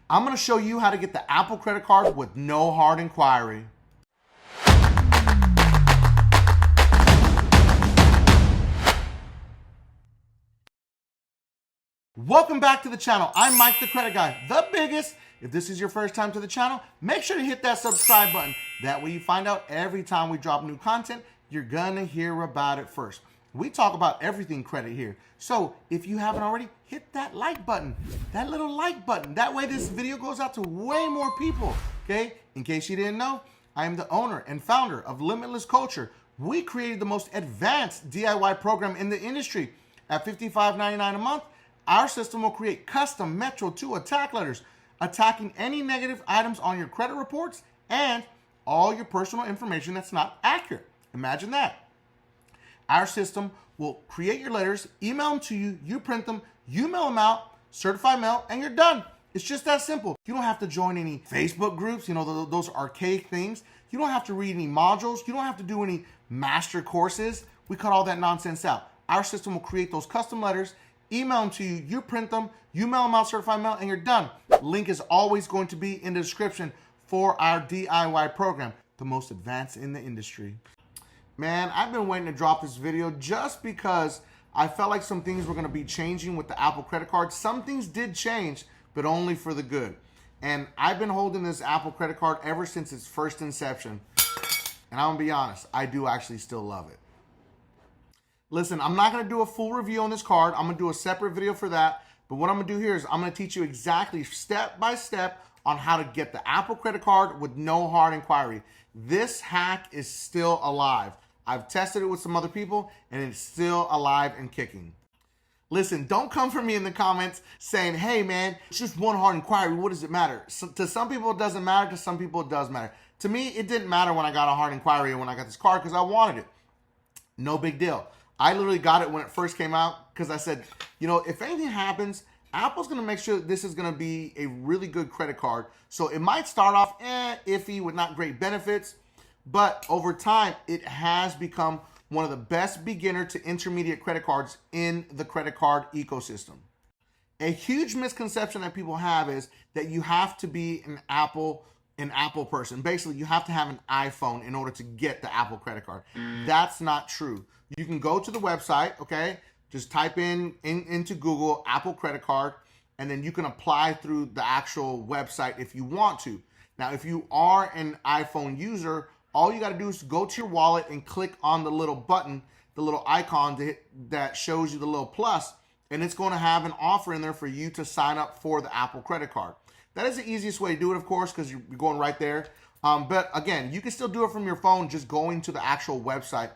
I'm going to show you how to get the Apple credit card with no hard inquiry. Welcome back to the channel. I'm Mike the Credit Guy, the biggest. If this is your first time to the channel, make sure to hit that subscribe button. That way you find out every time we drop new content, you're gonna hear about it first. We talk about everything credit here. So if you haven't already, hit that like button, that little like button. That way this video goes out to way more people, okay? In case you didn't know, I am the owner and founder of Limitless Culture. We created the most advanced DIY program in the industry. At $55.99 a month, our system will create custom Metro 2 attack letters, attacking any negative items on your credit reports and all your personal information that's not accurate. Imagine that. Our system will create your letters, email them to you, you print them, you mail them out, certified mail, and you're done. It's just that simple. You don't have to join any Facebook groups, those archaic things. You don't have to read any modules. You don't have to do any master courses. We cut all that nonsense out. Our system will create those custom letters, email them to you, you print them, you mail them out certified mail, and you're done. Link is always going to be in the description for our DIY program, the most advanced in the industry. Man, I've been waiting to drop this video just because I felt like some things were going to be changing with the Apple credit card. Some things did change, but only for the good. And I've been holding this Apple credit card ever since its first inception. And I'm going to be honest, I do actually still love it. Listen, I'm not going to do a full review on this card. I'm going to do a separate video for that. But what I'm going to do here is I'm going to teach you exactly step by step on how to get the Apple credit card with no hard inquiry. This hack is still alive. I've tested it with some other people and it's still alive and kicking. Listen, don't come for me in the comments saying, hey man, it's just one hard inquiry. What does it matter? To some people it doesn't matter. To some people it does matter. To me, it didn't matter when I got a hard inquiry and when I got this card because I wanted it. No big deal. I literally got it when it first came out because I said, if anything happens, Apple's going to make sure that this is going to be a really good credit card. So it might start off iffy with not great benefits, but over time, it has become one of the best beginner to intermediate credit cards in the credit card ecosystem. A huge misconception that people have is that you have to be an Apple person. Basically, you have to have an iPhone in order to get the Apple credit card. That's not true. You can go to the website, okay? Just type into Google Apple credit card, and then you can apply through the actual website if you want to. Now, if you are an iPhone user, all you got to do is go to your wallet and click on the little button, the little icon that shows you the little plus, and it's going to have an offer in there for you to sign up for the Apple credit card. That is the easiest way to do it, of course, because you're going right there. But again, you can still do it from your phone, just going to the actual website.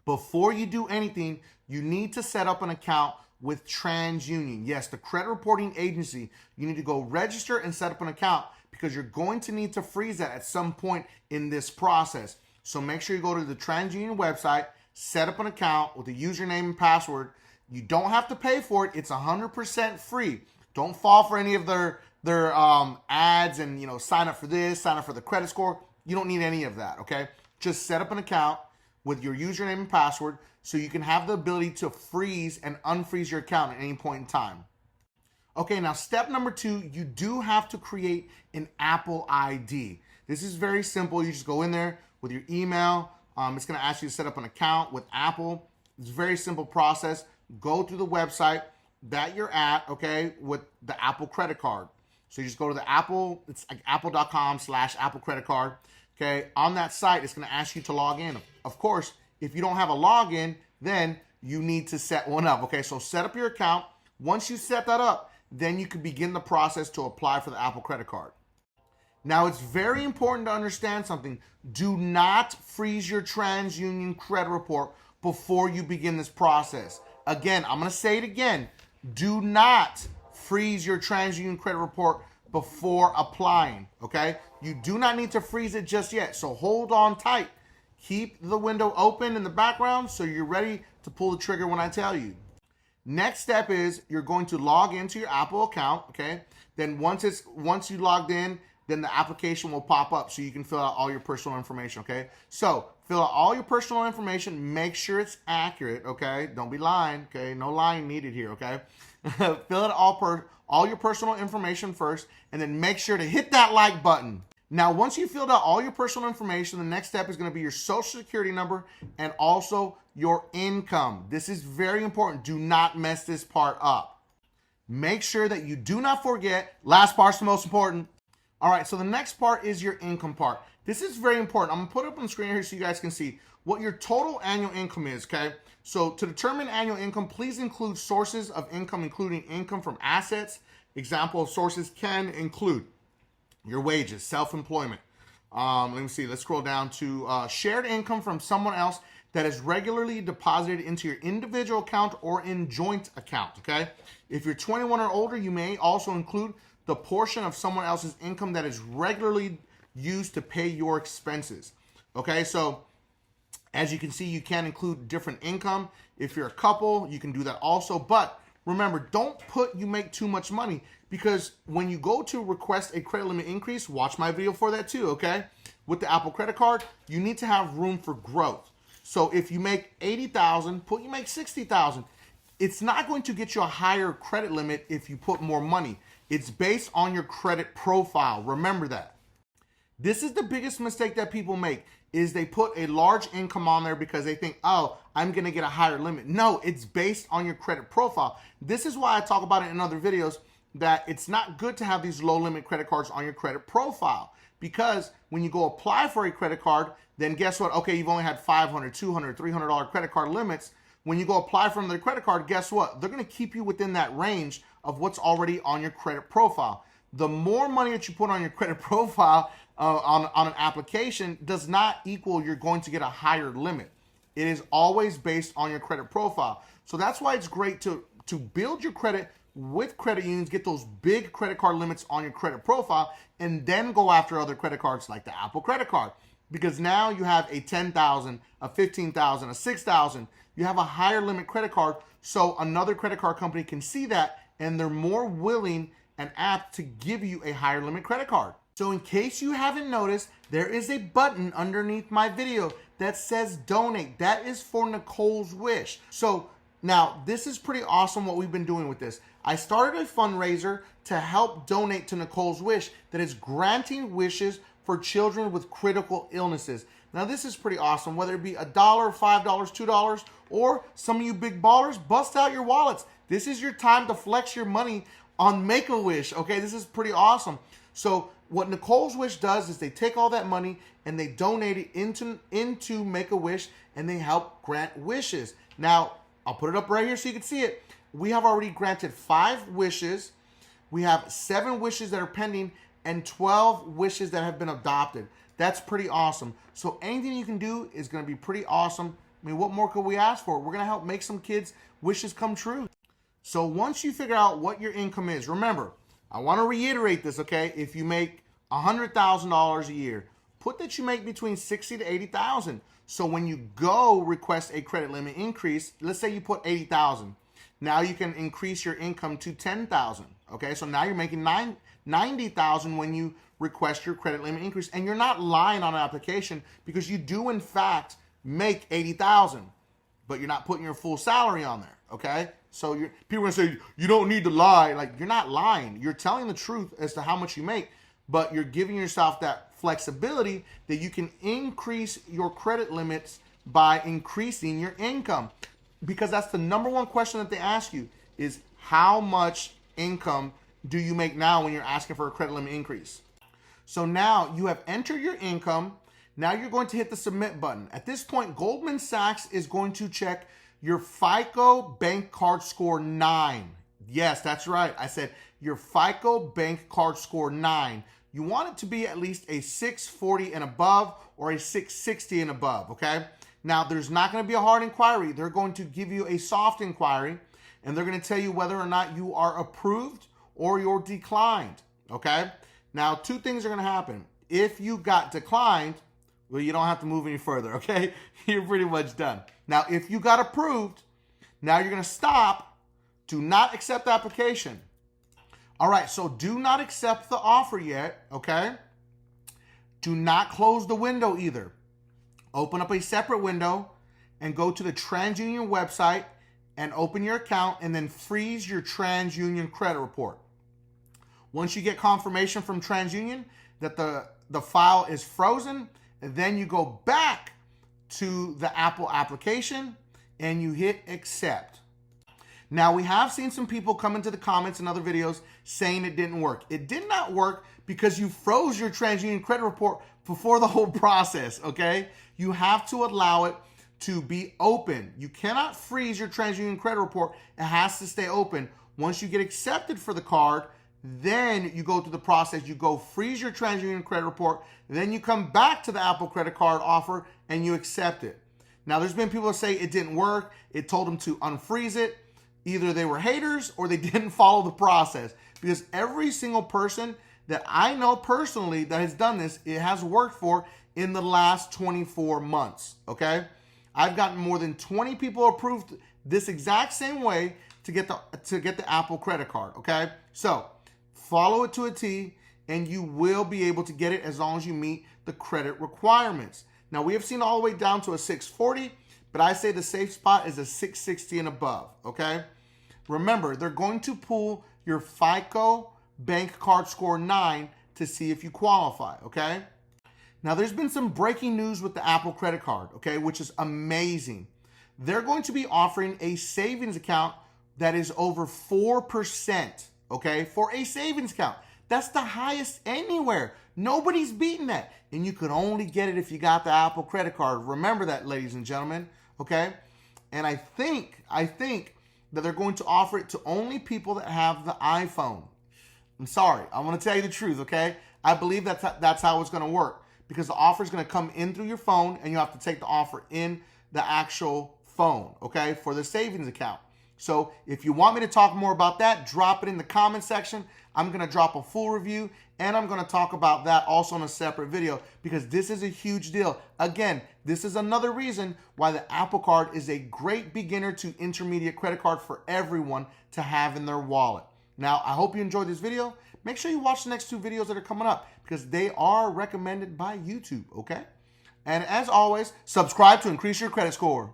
Before you do anything, you need to set up an account with TransUnion. Yes, the credit reporting agency. You need to go register and set up an account because you're going to need to freeze that at some point in this process. So make sure you go to the TransUnion website, set up an account with a username and password. You don't have to pay for it. It's 100% free. Don't fall for any of their ads and sign up for this, sign up for the credit score. You don't need any of that, okay? Just set up an account with your username and password so you can have the ability to freeze and unfreeze your account at any point in time. Okay, now step number 2, you do have to create an Apple ID. This is very simple. You just go in there with your email. It's going to ask you to set up an account with Apple. It's a very simple process. Go to the website that you're at, okay, with the Apple credit card. So you just go to the Apple, it's like apple.com/Apple credit card. Okay, on that site, it's going to ask you to log in. Of course, if you don't have a login, then you need to set one up. Okay, so set up your account. Once you set that up, then you can begin the process to apply for the Apple credit card. Now, it's very important to understand something. Do not freeze your TransUnion credit report before you begin this process. Again, I'm going to say it again. Do not freeze your TransUnion credit report before applying, okay? You do not need to freeze it just yet, so hold on tight. Keep the window open in the background so you're ready to pull the trigger when I tell you. Next step is you're going to log into your Apple account, okay? Then once you logged in, then the application will pop up so you can fill out all your personal information, okay? So fill out all your personal information, make sure it's accurate, okay? Don't be lying, okay? No lying needed here, okay? Fill out all your personal information first, and then make sure to hit that like button. Now, once you filled out all your personal information, the next step is going to be your social security number and also your income. This is very important. Do not mess this part up. Make sure that you do not forget. Last part's the most important. All right, so the next part is your income part. This is very important. I'm going to put it up on the screen here so you guys can see what your total annual income is, okay? So to determine annual income, please include sources of income, including income from assets. Example of sources can include your wages, self-employment. Let me see, let's scroll down to shared income from someone else that is regularly deposited into your individual account or in joint account, okay? If you're 21 or older, you may also include the portion of someone else's income that is regularly used to pay your expenses, okay? So as you can see, you can include different income. If you're a couple, you can do that also. But remember, don't put you make too much money, because when you go to request a credit limit increase, watch my video for that too, okay? With the Apple credit card, you need to have room for growth. So if you make $80,000, put you make $60,000. It's not going to get you a higher credit limit if you put more money. It's based on your credit profile. Remember that. This is the biggest mistake that people make, is they put a large income on there because they think, oh, I'm going to get a higher limit. No, it's based on your credit profile. This is why I talk about it in other videos, that it's not good to have these low limit credit cards on your credit profile, because when you go apply for a credit card, then guess what? Okay, you've only had $500, $200, $300 credit card limits. When you go apply for another credit card, guess what? They're going to keep you within that range of what's already on your credit profile. The more money that you put on your credit profile on an application does not equal you're going to get a higher limit. It is always based on your credit profile. So that's why it's great to build your credit with credit unions, get those big credit card limits on your credit profile, and then go after other credit cards like the Apple credit card. Because now you have a $10,000, a $15,000, a $6,000. You have a higher limit credit card, so another credit card company can see that, and they're more willing and apt to give you a higher limit credit card. So in case you haven't noticed, there is a button underneath my video that says donate. That is for Nicole's Wish. So now this is pretty awesome what we've been doing with this. I started a fundraiser to help donate to Nicole's Wish that is granting wishes for children with critical illnesses. Now this is pretty awesome, whether it be $1, $5, $2, or some of you big ballers, bust out your wallets. This is your time to flex your money on Make-A-Wish, okay? This is pretty awesome. So what Nicole's Wish does is they take all that money and they donate it into Make-A-Wish, and they help grant wishes. Now, I'll put it up right here so you can see it. We have already granted 5 wishes. We have 7 wishes that are pending and 12 wishes that have been adopted. That's pretty awesome. So anything you can do is going to be pretty awesome. I mean, what more could we ask for? We're going to help make some kids' wishes come true. So once you figure out what your income is, remember, I want to reiterate this, okay? If you make $100,000 a year, put that you make between $60,000 to $80,000. So when you go request a credit limit increase, let's say you put $80,000. Now you can increase your income to $10,000. Okay, so now you're making $90,000 when you request your credit limit increase, and you're not lying on an application, because you do in fact make $80,000, but you're not putting your full salary on there. Okay, so people are gonna say you don't need to lie. Like, you're not lying. You're telling the truth as to how much you make, but you're giving yourself that flexibility that you can increase your credit limits by increasing your income. Because that's the number one question that they ask you, is how much income do you make now when you're asking for a credit limit increase? So now you have entered your income. Now you're going to hit the submit button. At this point, Goldman Sachs is going to check your FICO bank card score 9. Yes, that's right. I said your FICO bank card score 9. You want it to be at least a 640 and above, or a 660 and above, okay? Now, there's not going to be a hard inquiry. They're going to give you a soft inquiry, and they're going to tell you whether or not you are approved or you're declined, okay? Now, 2 things are going to happen. If you got declined, well, you don't have to move any further, okay? You're pretty much done. Now, if you got approved, now you're going to stop. Do not accept the application. All right, so do not accept the offer yet, okay? Do not close the window either. Open up a separate window and go to the TransUnion website and open your account, and then freeze your TransUnion credit report. Once you get confirmation from TransUnion that the file is frozen, then you go back to the Apple application and you hit accept. Now, we have seen some people come into the comments in other videos saying it didn't work. It did not work because you froze your TransUnion credit report before the whole process, okay? You have to allow it to be open. You cannot freeze your TransUnion credit report. It has to stay open. Once you get accepted for the card, then you go through the process. You go freeze your TransUnion credit report, then you come back to the Apple credit card offer and you accept it. Now, there's been people that say it didn't work. It told them to unfreeze it. Either they were haters or they didn't follow the process, because every single person that I know personally that has done this, it has worked for in the last 24 months, okay? I've gotten more than 20 people approved this exact same way to get the Apple credit card, okay? So follow it to a T and you will be able to get it as long as you meet the credit requirements. Now, we have seen all the way down to a 640, but I say the safe spot is a 660 and above, okay? Remember, they're going to pull your FICO bank card score 9 to see if you qualify, okay? Now, there's been some breaking news with the Apple credit card, okay, which is amazing. They're going to be offering a savings account that is over 4%, okay, for a savings account. That's the highest anywhere. Nobody's beating that. And you could only get it if you got the Apple credit card. Remember that, ladies and gentlemen, okay? And I think that they're going to offer it to only people that have the iPhone. I'm sorry. I want to tell you the truth, okay? I believe that's how it's going to work, because the offer is going to come in through your phone and you have to take the offer in the actual phone, okay, for the savings account. So if you want me to talk more about that, drop it in the comment section. I'm going to drop a full review and I'm going to talk about that also in a separate video, because this is a huge deal. Again, this is another reason why the Apple Card is a great beginner to intermediate credit card for everyone to have in their wallet. Now, I hope you enjoyed this video. Make sure you watch the next 2 videos that are coming up, because they are recommended by YouTube, okay? And as always, subscribe to increase your credit score.